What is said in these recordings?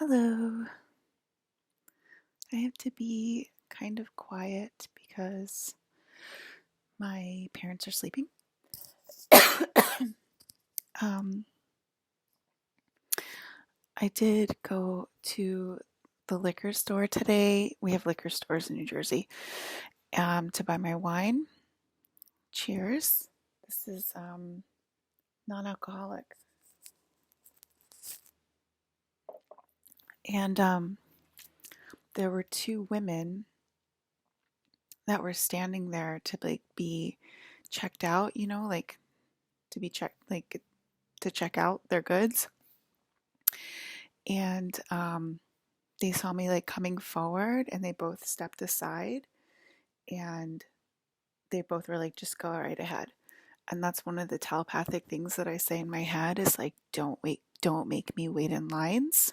Hello. I have to be kind of quiet because my parents are sleeping. um, I did go to the liquor store today. We have liquor stores in New Jersey to buy my wine. Cheers. This is non-alcoholic. And there were two women that were standing there to be checked out, like to be checked, like to check out their goods. And they saw me coming forward, and they both stepped aside, and they both were like, just go right ahead. And that's one of the telepathic things that I say in my head is like, don't make me wait in lines.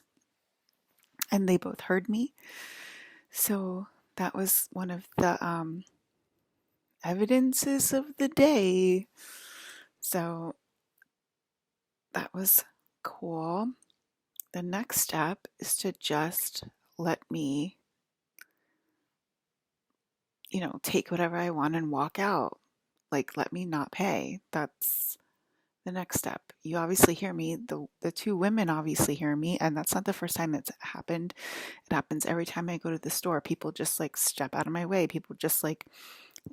And they both heard me. So that was one of the evidences of the day. So that was cool. The next step is to just let me, take whatever I want and walk out. Let me not pay. That's the next step. You obviously hear me. The two women obviously hear me, and that's not the first time it's happened. It happens every time I go to the store. People just step out of my way. People just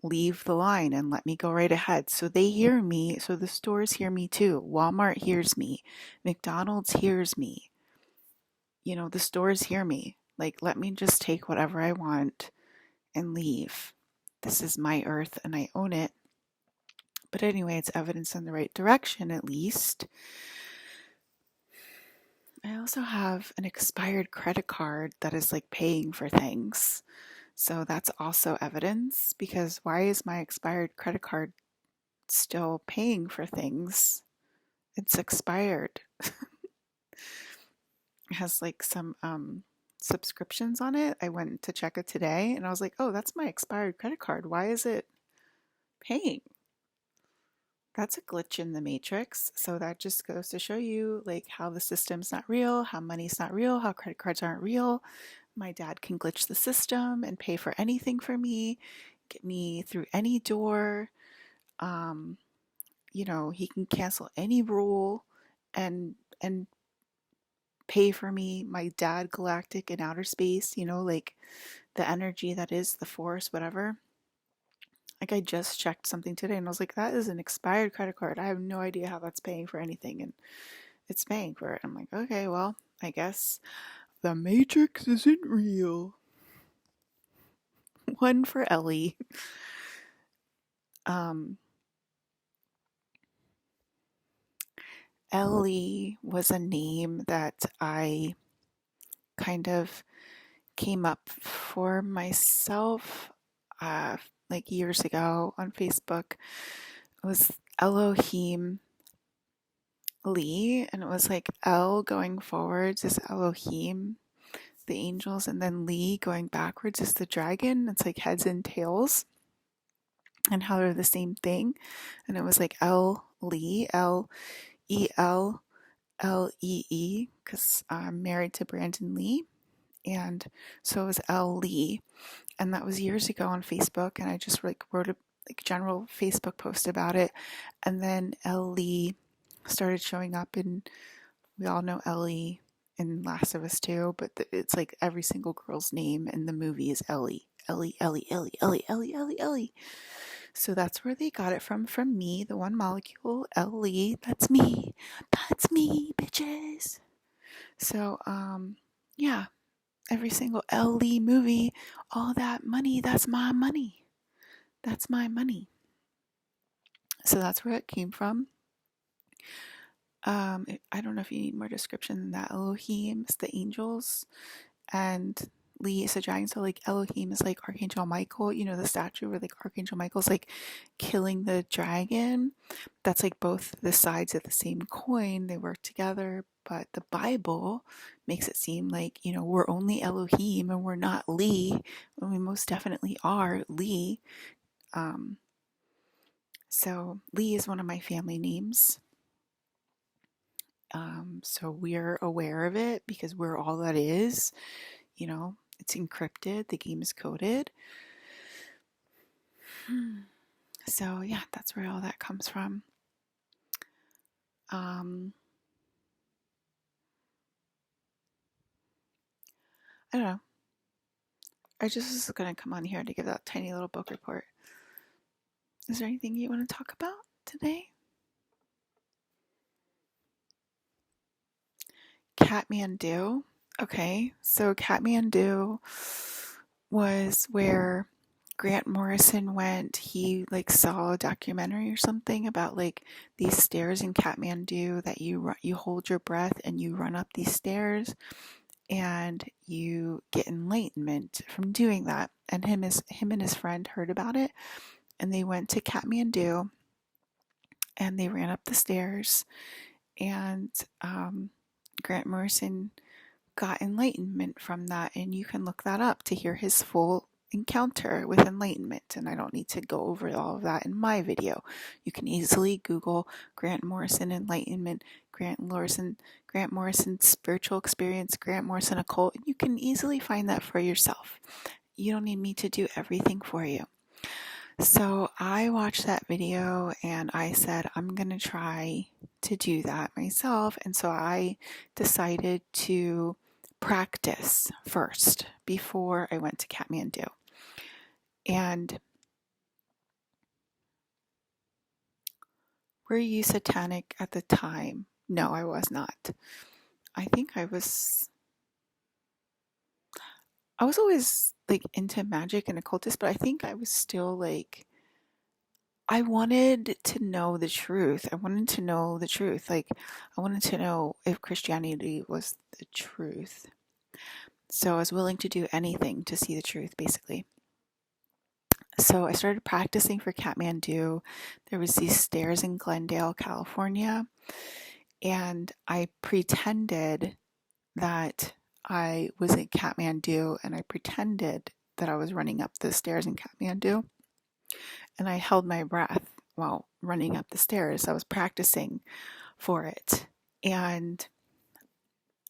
leave the line and let me go right ahead. So they hear me. So the stores hear me too. Walmart hears me. McDonald's hears me. The stores hear me. Let me just take whatever I want and leave. This is my earth and I own it. But anyway, it's evidence in the right direction at least. I also have an expired credit card that is paying for things. So that's also evidence, because why is my expired credit card still paying for things? It's expired. It has some subscriptions on it. I went to check it today and I was like, oh, that's my expired credit card. Why is it paying? That's a glitch in the matrix. So that just goes to show you how the system's not real, how money's not real, how credit cards aren't real. My dad can glitch the system and pay for anything for me, get me through any door. Um, he can cancel any rule and pay for me. My dad, galactic in outer space, the energy that is the force, whatever. I just checked something today and I was like, that is an expired credit card. I have no idea how that's paying for anything, and it's paying for it. I'm like, okay, well, I guess the Matrix isn't real. One for Ellie. Um, Ellie was a name that I kind of came up for myself years ago on Facebook. It was Elohim Lee, and it was El going forwards is Elohim, the angels, and then Lee going backwards is the dragon. It's heads and tails, and how they're the same thing. And it was El Lee, Lee, because I'm married to Brandon Lee. And so it was El Lee. And that was years ago on Facebook. And I just wrote a general Facebook post about it. And then El Lee started showing up, and we all know Ellie in Last of Us 2, but it's every single girl's name in the movie is Ellie. Ellie, Ellie, Ellie, Ellie, Ellie, Ellie, Ellie. So that's where they got it from me, the one molecule, Ellie. That's me. That's me, bitches. So, yeah, every single Ellie movie, all that money, that's my money. That's my money. So that's where it came from. I don't know if you need more description than that. Elohim is the angels, and Lee is a dragon. So Elohim is Archangel Michael. The statue where Archangel Michael's killing the dragon. That's both the sides of the same coin. They work together, but the Bible makes it seem we're only Elohim and we're not Lee, when we most definitely are Lee. So Lee is one of my family names. So we're aware of it because we're all that is. It's encrypted, the game is coded. So yeah, that's where all that comes from. I don't know. I just was going to come on here to give that tiny little book report. Is there anything you want to talk about today? Kathmandu. Okay, so Kathmandu was where Grant Morrison went. He saw a documentary or something about these stairs in Kathmandu that you hold your breath and you run up these stairs and you get enlightenment from doing that. And him and his friend heard about it, and they went to Kathmandu and they ran up the stairs, and Grant Morrison got enlightenment from that, and you can look that up to hear his full encounter with enlightenment. And I don't need to go over all of that in my video. You can easily Google Grant Morrison enlightenment, Grant Morrison spiritual experience, Grant Morrison occult, and you can easily find that for yourself. You don't need me to do everything for you. So I watched that video and I said, I'm going to try to do that myself. And so I decided to practice first before I went to Kathmandu. And were you satanic at the time? No, I was not. I think I was always into magic and occultist, but I think I was still I wanted to know the truth. I wanted to know the truth. I wanted to know if Christianity was the truth. So I was willing to do anything to see the truth, basically. So I started practicing for Kathmandu. There was these stairs in Glendale, California, and I pretended that I was in Kathmandu, and I pretended that I was running up the stairs in Kathmandu, and I held my breath while running up the stairs. I was practicing for it, and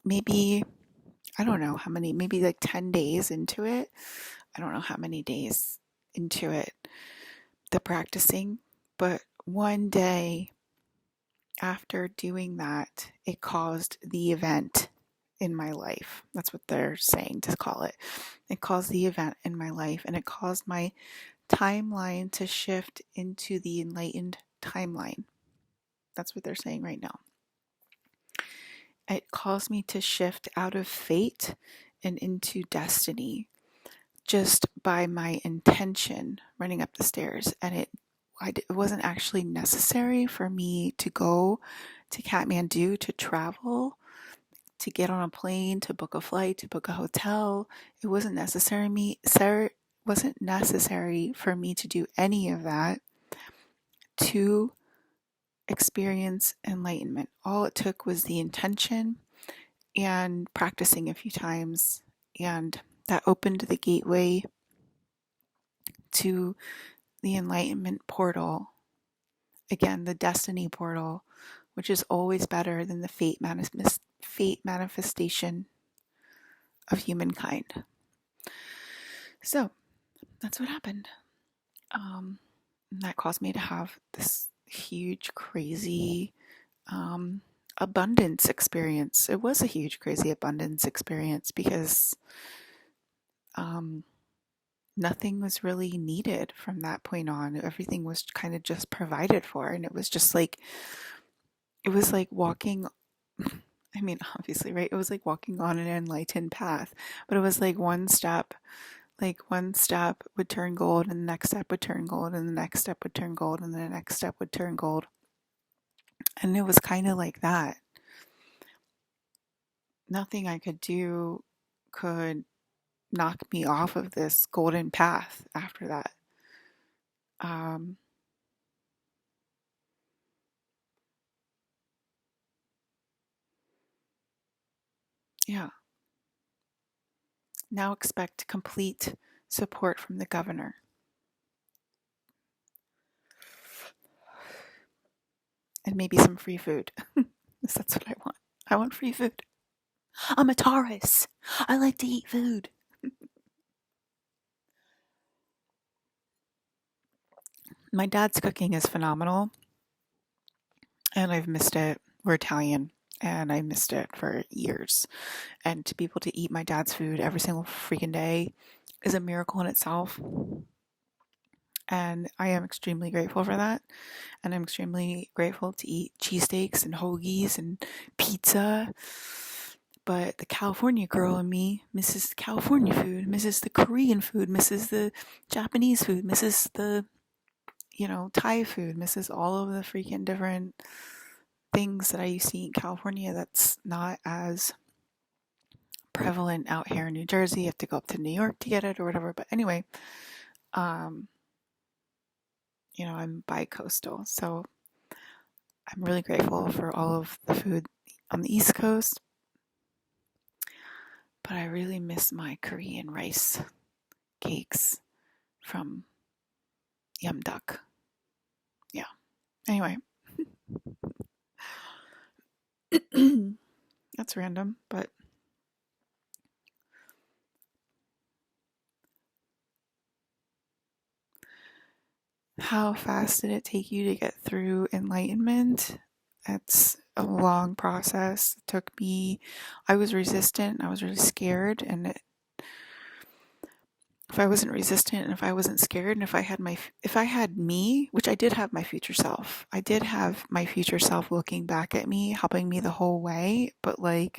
maybe, I don't know how many, maybe 10 days into it. I don't know how many days into it, the practicing, but one day after doing that, it caused the event in my life. That's what they're saying to call it. It caused the event in my life, and it caused my timeline to shift into the enlightened timeline. That's what they're saying right now. It caused me to shift out of fate and into destiny just by my intention running up the stairs. And it wasn't actually necessary for me to go to Kathmandu, to travel, to get on a plane, to book a flight, to book a hotel. It wasn't necessary for me to do any of that to experience enlightenment. All it took was the intention and practicing a few times, and that opened the gateway to the enlightenment portal. Again, the destiny portal, which is always better than the fate manifestation of humankind. So that's what happened. That caused me to have this huge, crazy abundance experience. It was a huge, crazy abundance experience because nothing was really needed from that point on. Everything was kind of just provided for, and it was just it was like walking. I mean, obviously, right? It was like walking on an enlightened path, but it was one step would turn gold, and the next step would turn gold, and the next step would turn gold, and the next step would turn gold. And it was kind of like that. Nothing I could do could knock me off of this golden path after that. Yeah. Now expect complete support from the governor. And maybe some free food. That's what I want. I want free food. I'm a Taurus. I like to eat food. My dad's cooking is phenomenal, and I've missed it. We're Italian, and I missed it for years. And to be able to eat my dad's food every single freaking day is a miracle in itself. And I am extremely grateful for that. And I'm extremely grateful to eat cheesesteaks and hoagies and pizza. But the California girl in me misses the California food, misses the Korean food, misses the Japanese food, misses the, Thai food, misses all of the freaking different things that I used to eat in California that's not as prevalent out here in New Jersey. You have to go up to New York to get it or whatever. But anyway, um, I'm bi-coastal, so I'm really grateful for all of the food on the East Coast. But I really miss my Korean rice cakes from Yumduk. Yeah. Anyway, that's random, but how fast did it take you to get through enlightenment? It's a long process. It took me, I was resistant. I was really scared. And if I wasn't resistant and if I wasn't scared and if I had me, which I did have my future self, I did have my future self looking back at me, helping me the whole way. But like,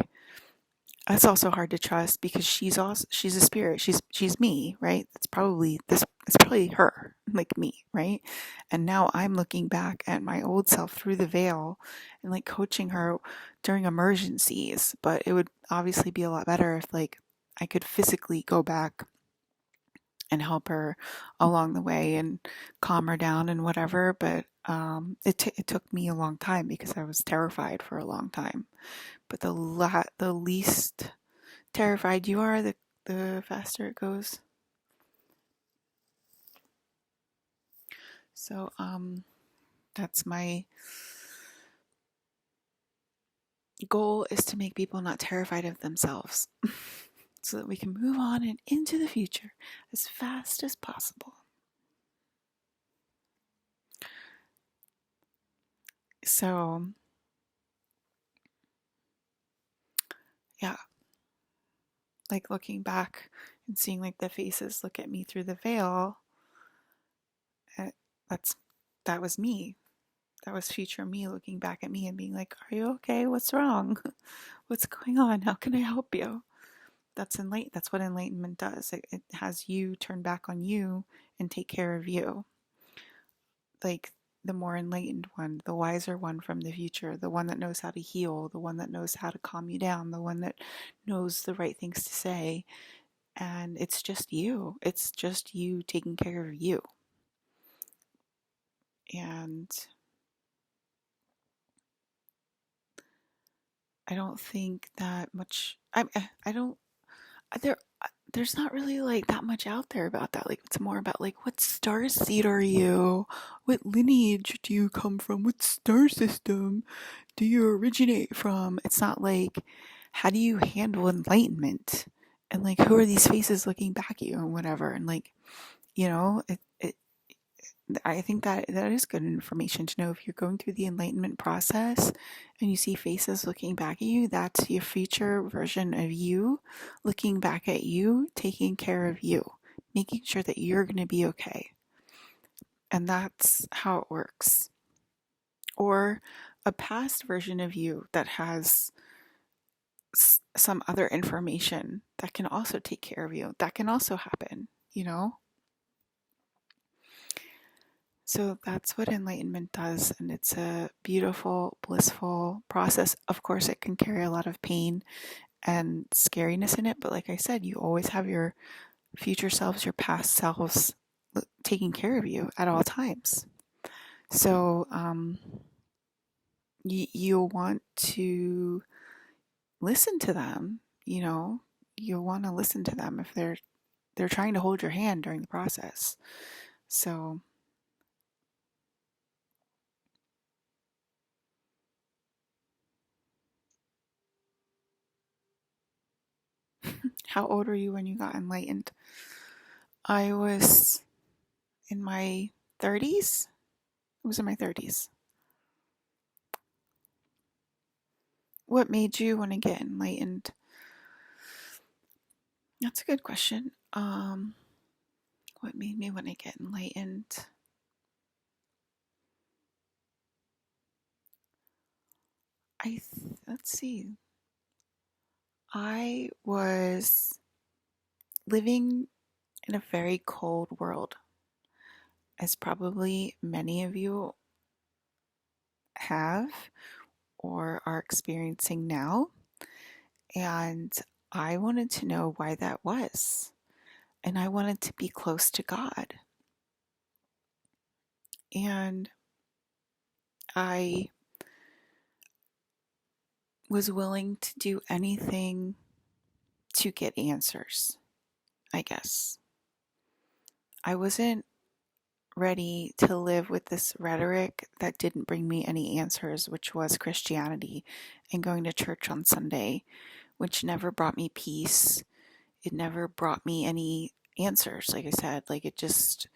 that's also hard to trust because she's a spirit. She's me, right? It's probably her, like me, right? And now I'm looking back at my old self through the veil and like coaching her during emergencies. But it would obviously be a lot better if like I could physically go back and help her along the way and calm her down and whatever. But it took me a long time because I was terrified for a long time. But the least terrified you are, the faster it goes. So that's my goal, is to make people not terrified of themselves so that we can move on and into the future as fast as possible. So yeah, like looking back and seeing like the faces look at me through the veil, uh, that's that was me. That was future me looking back at me and being like, "Are you okay? What's wrong? What's going on? How can I help you?" That's what enlightenment does. It has you turn back on you and take care of you. Like the more enlightened one, the wiser one from the future, the one that knows how to heal, the one that knows how to calm you down, the one that knows the right things to say. And it's just you. It's just you taking care of you. And I don't think that much. I don't. There, there's not really like that much out there about that. Like it's more about like what star seed are you? What lineage do you come from? What star system do you originate from? It's not like how do you handle enlightenment? And like who are these faces looking back at you and whatever. And like, I think that is good information to know if you're going through the enlightenment process and you see faces looking back at you, that's your future version of you looking back at you, taking care of you, making sure that you're going to be okay. And that's how it works. Or a past version of you that has some other information that can also take care of you. That can also happen. So that's what enlightenment does, and it's a beautiful, blissful process. Of course, it can carry a lot of pain and scariness in it, but like I said, you always have your future selves, your past selves taking care of you at all times. So you'll want to listen to them. You'll want to listen to them if they're trying to hold your hand during the process. So How old were you when you got enlightened? I was in my 30s. It was in my 30s. What made you want to get enlightened? That's a good question. What made me want to get enlightened? Let's see. I was living in a very cold world, as probably many of you have or are experiencing now. And I wanted to know why that was. And I wanted to be close to God. And I was willing to do anything to get answers, I guess. I wasn't ready to live with this rhetoric that didn't bring me any answers, which was Christianity and going to church on Sunday, which never brought me peace. It never brought me any answers, like I said. Like it just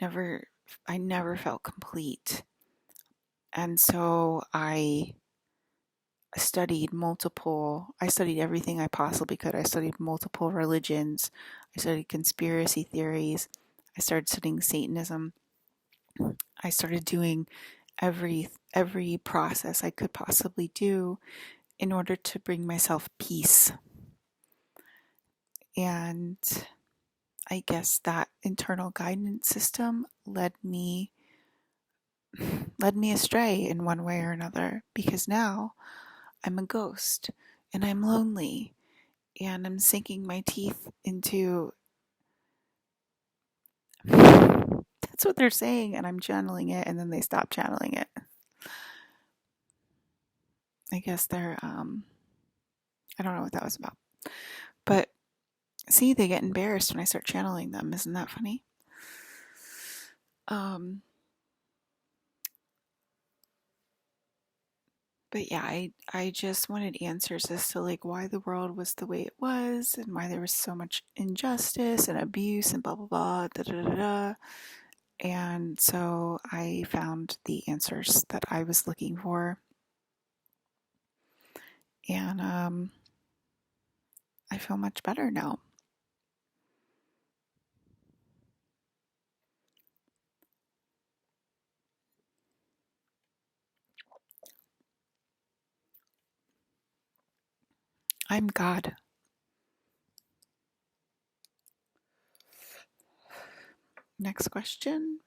never, I never felt complete. And so I studied everything I possibly could. I studied multiple religions. I studied conspiracy theories. I started studying Satanism. I started doing every process I could possibly do in order to bring myself peace. And I guess that internal guidance system led me astray in one way or another, because now I'm a ghost and I'm lonely and I'm sinking my teeth into that's what they're saying, and I'm channeling it, and then they stop channeling it. I guess they're I don't know what that was about. But see, they get embarrassed when I start channeling them. Isn't that funny? But yeah, I just wanted answers as to like why the world was the way it was and why there was so much injustice and abuse and blah blah blah da da da da. And so I found the answers that I was looking for. And I feel much better now. I'm God. Next question.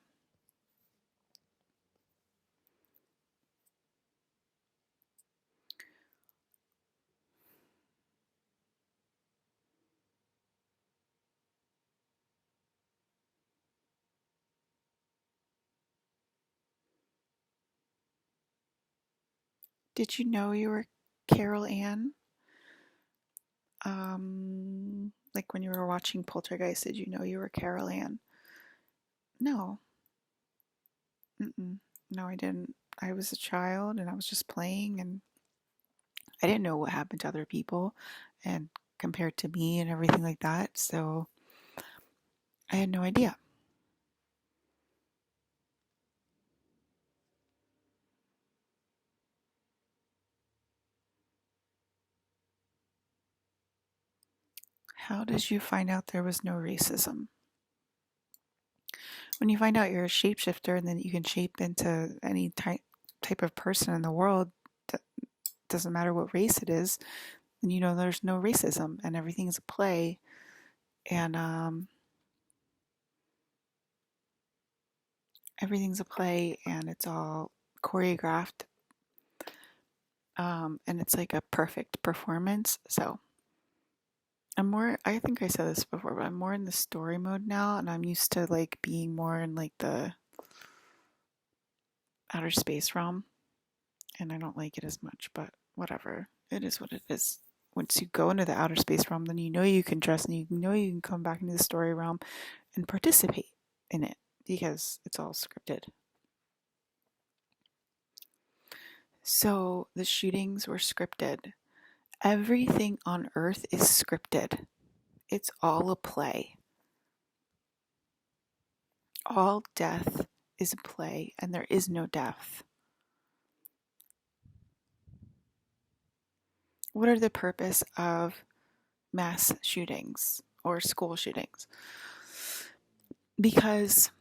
Did you know you were Carol Ann? Like when you were watching Poltergeist, did you know you were Carol Ann? No. Mm-mm. No, I didn't. I was a child and I was just playing, and I didn't know what happened to other people and compared to me and everything like that. So I had no idea. How did you find out there was no racism? When you find out you're a shapeshifter and then you can shape into any type of person in the world, doesn't matter what race it is, then you know there's no racism and everything's a play. And everything's a play and it's all choreographed. And it's like a perfect performance. So I think I said this before, but I'm more in the story mode now, and I'm used to like being more in like the outer space realm, and I don't like it as much, but whatever. It is what it is. Once you go into the outer space realm, then you know you can trust and you know you can come back into the story realm and participate in it because it's all scripted. So the shootings were scripted. Everything on Earth is scripted. It's all a play. All death is a play, and there is no death. What are the purpose of mass shootings or school shootings? Because,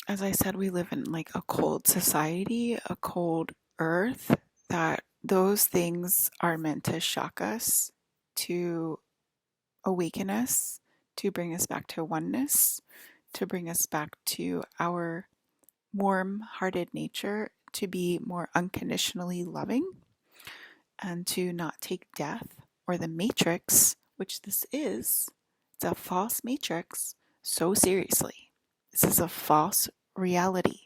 as I said, we live in like a cold society, a cold earth, that those things are meant to shock us, to awaken us, to bring us back to oneness, to bring us back to our warm hearted nature, to be more unconditionally loving, and to not take death or the matrix, which this is, it's a false matrix, so seriously. This is a false reality.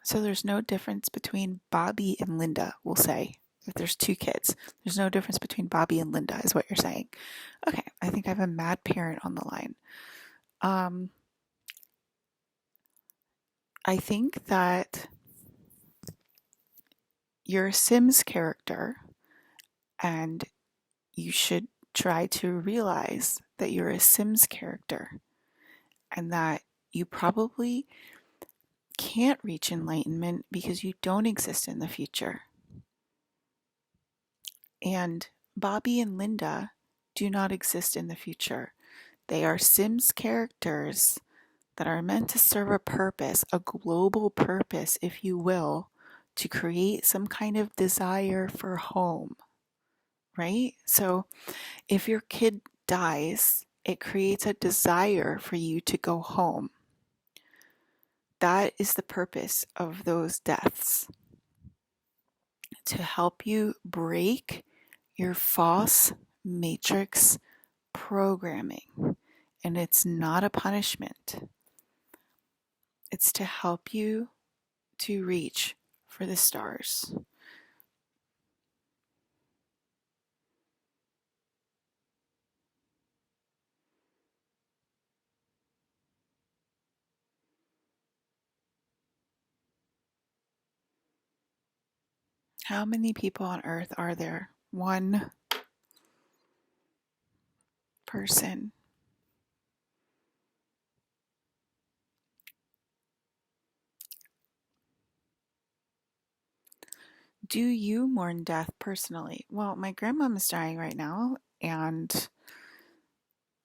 So there's no difference between Bobby and Linda, we'll say. If there's two kids, there's no difference between Bobby and Linda, is what you're saying. Okay, I think I have a mad parent on the line. I think that you're a Sims character, and you should try to realize that you're a Sims character and that you probably can't reach enlightenment because you don't exist in the future. And Bobby and Linda do not exist in the future. They are Sims characters that are meant to serve a purpose, a global purpose, if you will, to create some kind of desire for home, right? So if your kid dies, it creates a desire for you to go home. That is the purpose of those deaths, to help you break your false matrix programming. And it's not a punishment. It's to help you to reach for the stars. How many people on earth are there? One person. Do you mourn death personally? Well, my grandmom is dying right now, and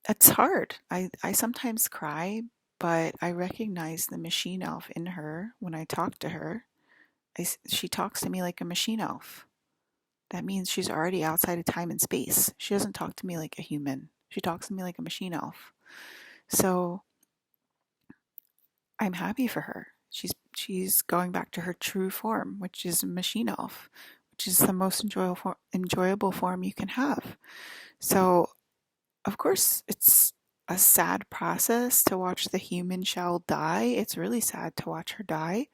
it's hard. I sometimes cry, but I recognize the machine elf in her when I talk to her. She talks to me like a machine elf. That means she's already outside of time and space. She doesn't talk to me like a human. She talks to me like a machine elf. So I'm happy for her. She's going back to her true form, which is a machine elf, which is the most enjoyable form you can have. So, of course, it's a sad process to watch the human shell die. It's really sad to watch her die.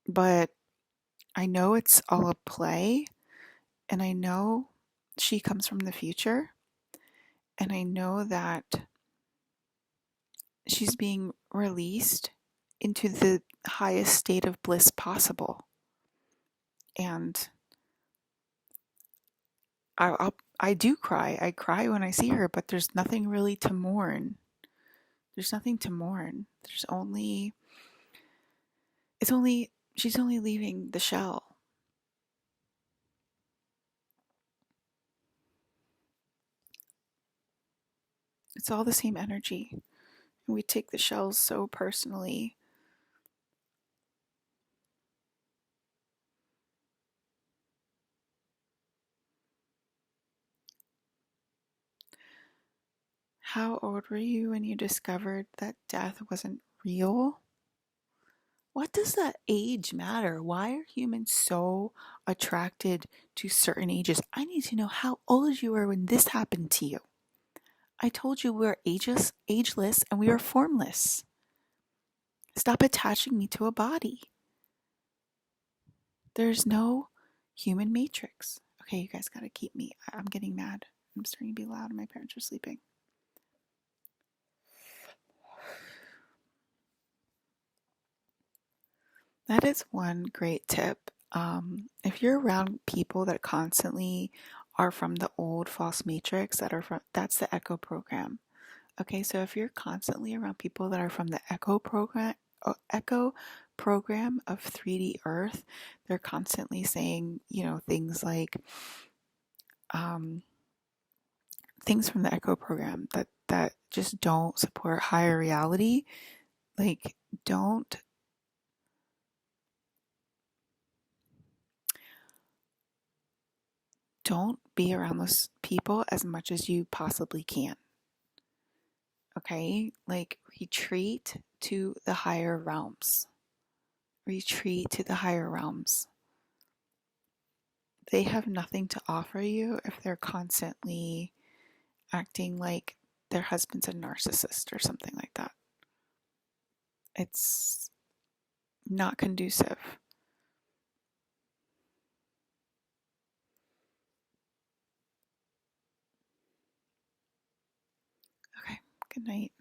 But I know it's all a play, and I know she comes from the future, and I know that she's being released into the highest state of bliss possible. And I do cry. I cry when I see her, but there's nothing really to mourn. There's nothing to mourn. She's only leaving the shell. It's all the same energy. And we take the shells so personally. How old were you when you discovered that death wasn't real? What does that age matter? Why are humans so attracted to certain ages? I need to know how old you were when this happened to you. I told you we are ageless, and we are formless. Stop attaching me to a body. There's no human matrix. Okay, you guys gotta keep me. I'm getting mad. I'm starting to be loud, and my parents are sleeping. That is one great tip. If you're around people that constantly are from the old false matrix, that's the echo program. Okay, so if you're constantly around people that are from the echo program of 3D Earth, they're constantly saying, things like, um, things from the echo program that just don't support higher reality. Like, don't don't be around those people as much as you possibly can. Okay, like, retreat to the higher realms. Retreat to the higher realms. They have nothing to offer you if they're constantly acting like their husband's a narcissist or something like that. It's not conducive. Okay, good night.